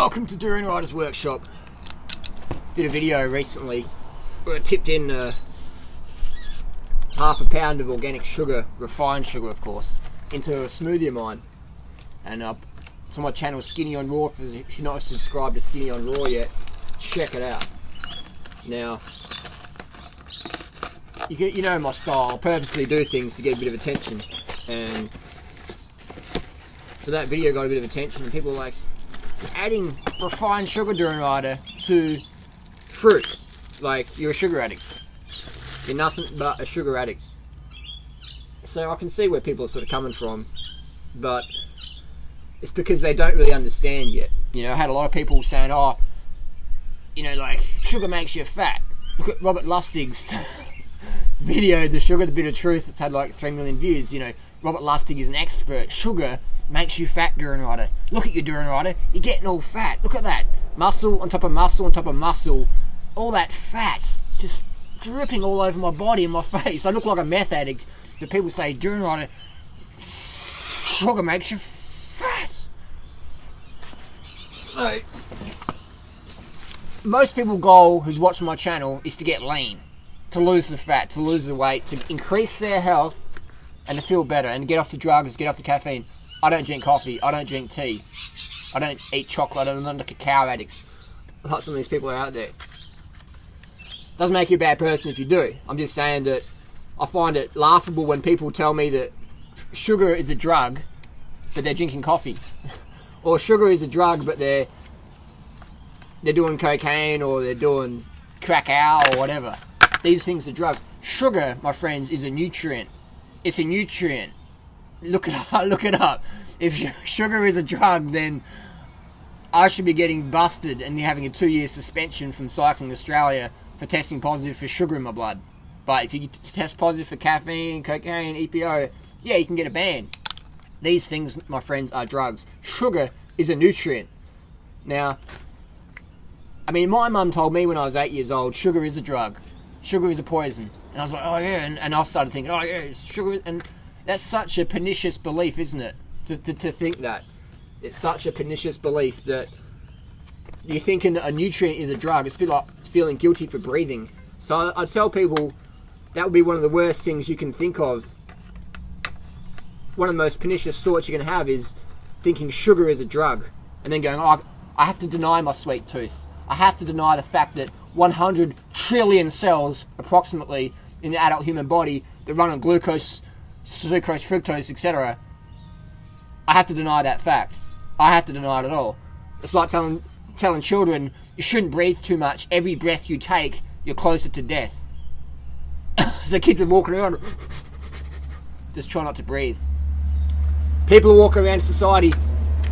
Welcome to Durianriders Workshop. Did a video recently where I tipped in half a pound of organic sugar, refined sugar of course, into a smoothie of mine. And it's on my channel Skinny on Raw. If you're not subscribed to Skinny on Raw yet, check it out. Now, you know my style, I purposely do things to get a bit of attention. And so that video got a bit of attention and people were like, adding refined sugar Durianrider to fruit, like you're a sugar addict. You're nothing but a sugar addict. So I can see where people are sort of coming from, but it's because they don't really understand yet. You know, I had a lot of people saying, oh, you know, like, sugar makes you fat. Look at Robert Lustig's video, The Sugar, The Bit of Truth. It's had like 3 million views. You know, Robert Lustig is an expert. Sugar makes you fat, Durianrider. Look at your Durianrider. You're getting all fat. Look at that. Muscle on top of muscle on top of muscle. All that fat just dripping all over my body and my face. I look like a meth addict. But people say, Durianrider, sugar makes you fat. So, most people's goal who's watching my channel is to get lean. To lose the fat, to lose the weight, to increase their health and to feel better and get off the drugs, get off the caffeine. I don't drink coffee, I don't drink tea, I don't eat chocolate, I'm not a cacao addict. Like some of these people are out there. Doesn't make you a bad person if you do. I'm just saying that I find it laughable when people tell me that sugar is a drug, but they're drinking coffee. Or sugar is a drug, but they're doing cocaine or they're doing crack-ow or whatever. These things are drugs. Sugar, my friends, is a nutrient. It's a nutrient. Look it up. If sugar is a drug, then I should be getting busted and having a 2-year suspension from Cycling Australia for testing positive for sugar in my blood. But if you test positive for caffeine, cocaine, EPO, yeah, you can get a ban. These things, my friends, are drugs. Sugar is a nutrient. Now, I mean, my mum told me when I was 8 years old, sugar is a drug. Sugar is a poison. And I was like, oh yeah, and I started thinking, oh yeah, sugar, and that's such a pernicious belief, isn't it? To think that. It's such a pernicious belief that you're thinking that a nutrient is a drug. It's a bit like feeling guilty for breathing. So I tell people that would be one of the worst things you can think of. One of the most pernicious thoughts you can have is thinking sugar is a drug. And then going, oh, I have to deny my sweet tooth. I have to deny the fact that 100 trillion cells, approximately, in the adult human body that run on glucose, sucrose, fructose, etc. I have to deny that fact. I have to deny it at all. It's like telling children, you shouldn't breathe too much. Every breath you take, you're closer to death. So kids are walking around, just try not to breathe. People are walking around society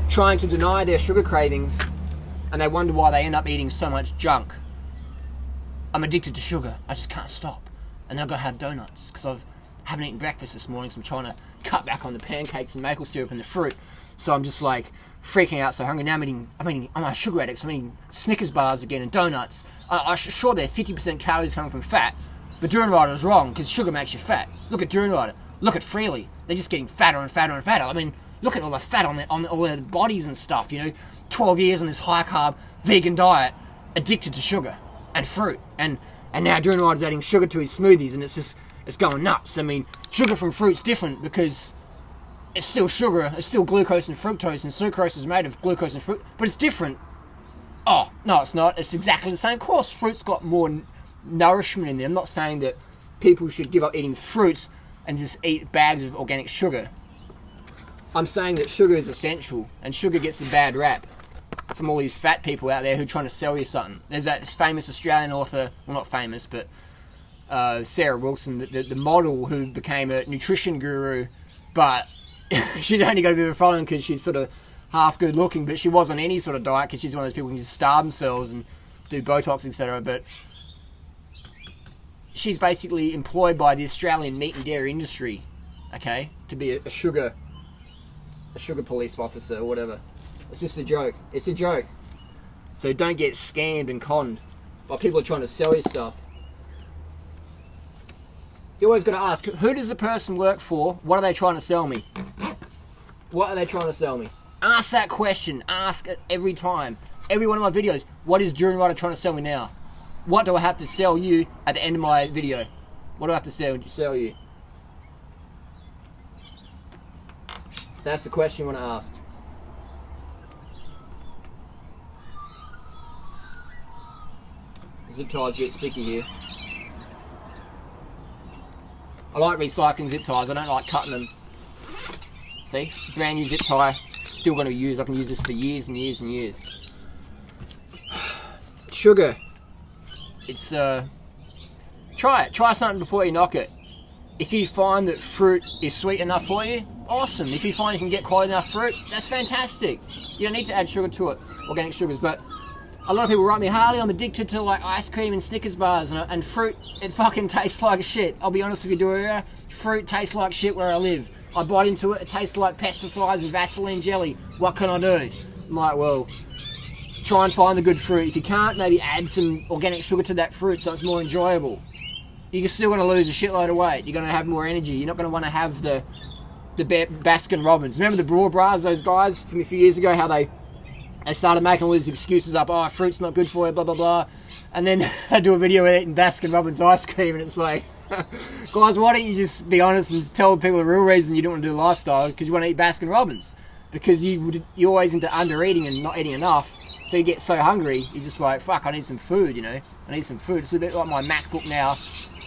trying to deny their sugar cravings, and they wonder why they end up eating so much junk. I'm addicted to sugar. I just can't stop. And then I've got to have donuts because I haven't eaten breakfast this morning, so I'm trying to cut back on the pancakes and maple syrup and the fruit. So I'm just like freaking out, so hungry. Now I'm a sugar addict, so I'm eating Snickers bars again and donuts. Sure, they're 50% calories coming from fat, but Durianrider is wrong because sugar makes you fat. Look at Durianrider. Look at Freely. They're just getting fatter and fatter and fatter. I mean, look at all the fat on all their bodies and stuff, you know. 12 years on this high-carb vegan diet, addicted to sugar and fruit. And now Durianrider's adding sugar to his smoothies, and it's going nuts. I mean, sugar from fruit's different because it's still sugar, it's still glucose and fructose, and sucrose is made of glucose and fruit, but it's different. Oh, no, it's not. It's exactly the same. Of course, fruit's got more nourishment in there. I'm not saying that people should give up eating fruits and just eat bags of organic sugar. I'm saying that sugar is essential, and sugar gets a bad rap from all these fat people out there who are trying to sell you something. There's that famous Australian author, well, not famous, but Sarah Wilson, the model who became a nutrition guru, but she's only got a bit of a following because she's sort of half good looking, but she wasn't any sort of diet because she's one of those people who can just starve themselves and do Botox, etc. But she's basically employed by the Australian meat and dairy industry, okay, to be a sugar police officer or whatever. It's just a joke. It's a joke. So don't get scammed and conned by people who are trying to sell you stuff. You always got to ask, who does the person work for? What are they trying to sell me? What are they trying to sell me? Ask that question. Ask it every time. every one of my videos, what is Durianrider trying to sell me now? What do I have to sell you at the end of my video? What do I have to sell you? That's the question you want to ask. Zip ties get sticky here. I like recycling zip ties. I don't like cutting them. See, brand new zip tie, still going to use. I can use this for years and years and years. Sugar. It's try it. Try something before you knock it. If you find that fruit is sweet enough for you, awesome. If you find you can get quality enough fruit, that's fantastic. You don't need to add sugar to it, organic sugars. But a lot of people write me, Harley, I'm addicted to like ice cream and Snickers bars and fruit. It fucking tastes like shit. I'll be honest with you, Durianrider. Fruit tastes like shit where I live. I bite into it. It tastes like pesticides and Vaseline jelly. What can I do? I'm like, well, try and find the good fruit. If you can't, maybe add some organic sugar to that fruit so it's more enjoyable. You're still going to lose a shitload of weight. You're going to have more energy. You're not going to want to have the Baskin Robbins. Remember the Brawl Bras, those guys from a few years ago, how they started making all these excuses up, oh, fruit's not good for you, blah, blah, blah. And then I do a video with eating Baskin Robbins ice cream, and it's like, guys, why don't you just be honest and tell people the real reason you don't want to do the lifestyle? Because you want to eat Baskin Robbins. Because you're always into under-eating and not eating enough. So you get so hungry, you're just like, fuck, I need some food, you know? I need some food. It's a bit like my MacBook now.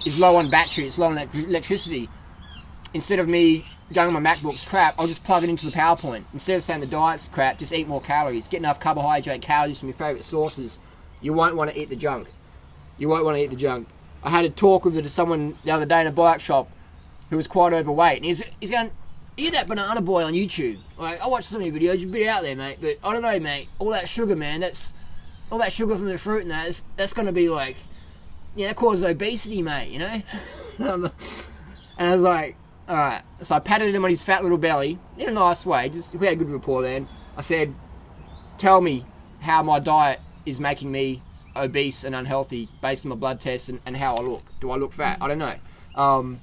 It's low on battery, it's low on electricity. Instead of me going on my MacBook's crap, I'll just plug it into the PowerPoint. Instead of saying the diet's crap, just eat more calories. Get enough carbohydrate calories from your favourite sources. You won't want to eat the junk. You won't want to eat the junk. I had a talk with someone the other day in a bike shop who was quite overweight. And he's going, you're that banana boy on YouTube. Like, I watched some of your videos, you're a bit out there, mate. But I don't know, mate. All that sugar, man, all that sugar from the fruit and that's going to be like, yeah, that causes obesity, mate, you know? And I was like, alright. So I patted him on his fat little belly, in a nice way, we had a good rapport then. I said, tell me how my diet is making me obese and unhealthy based on my blood tests and how I look. Do I look fat? I don't know.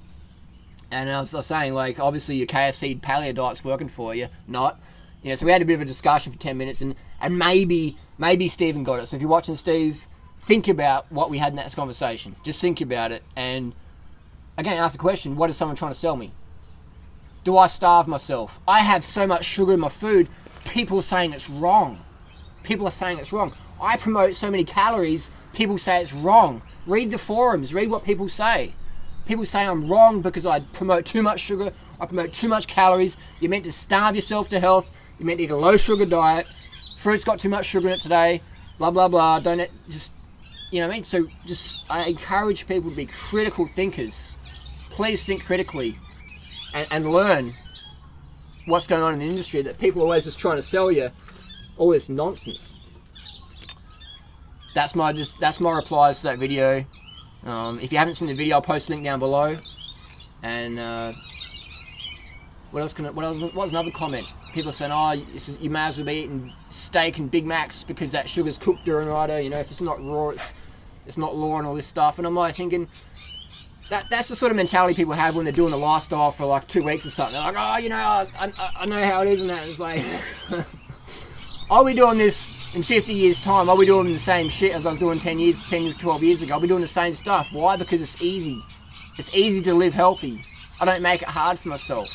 And I was saying, like, obviously your KFC paleo diet's working for you. Not. You know, so we had a bit of a discussion for 10 minutes and maybe Stephen got it. So if you're watching, Steve, think about what we had in that conversation. Just think about it. And again, ask the question, what is someone trying to sell me? Do I starve myself? I have so much sugar in my food, people are saying it's wrong. People are saying it's wrong. I promote so many calories, people say it's wrong. Read the forums, read what people say. People say I'm wrong because I promote too much sugar, I promote too much calories. You're meant to starve yourself to health. You're meant to eat a low sugar diet. Fruit's got too much sugar in it today. Blah, blah, blah. Don't just... You know what I mean? So I encourage people to be critical thinkers. Please think critically and learn what's going on in the industry, that people are always just trying to sell you all this nonsense. That's my replies to that video. If you haven't seen the video, I'll post a link down below. And what was another comment? People are saying, oh, you may as well be eating steak and Big Macs because that sugar's cooked Durianrider. You know, if it's not raw, it's not raw and all this stuff. And I'm like thinking, that's the sort of mentality people have when they're doing the lifestyle for like 2 weeks or something. They're like, oh, you know, I know how it is and that. It's like, are we doing this in 50 years' time? Are we doing the same shit as I was doing 10 to 12 years ago? I'll be doing the same stuff. Why? Because it's easy. It's easy to live healthy. I don't make it hard for myself.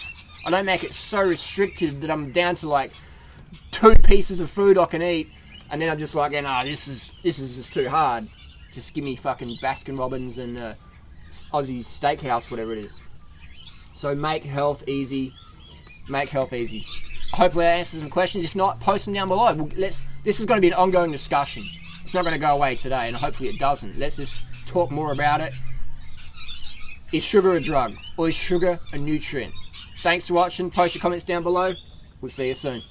I don't make it so restrictive that I'm down to like 2 pieces of food I can eat, and then I'm just like, nah, this is just too hard. Just give me fucking Baskin Robbins and Aussie Steakhouse, whatever it is. So make health easy. Make health easy. Hopefully that answers some questions. If not, post them down below. This is going to be an ongoing discussion. It's not going to go away today, and hopefully it doesn't. Let's just talk more about it. Is sugar a drug, or is sugar a nutrient? Thanks for watching. Post your comments down below. We'll see you soon.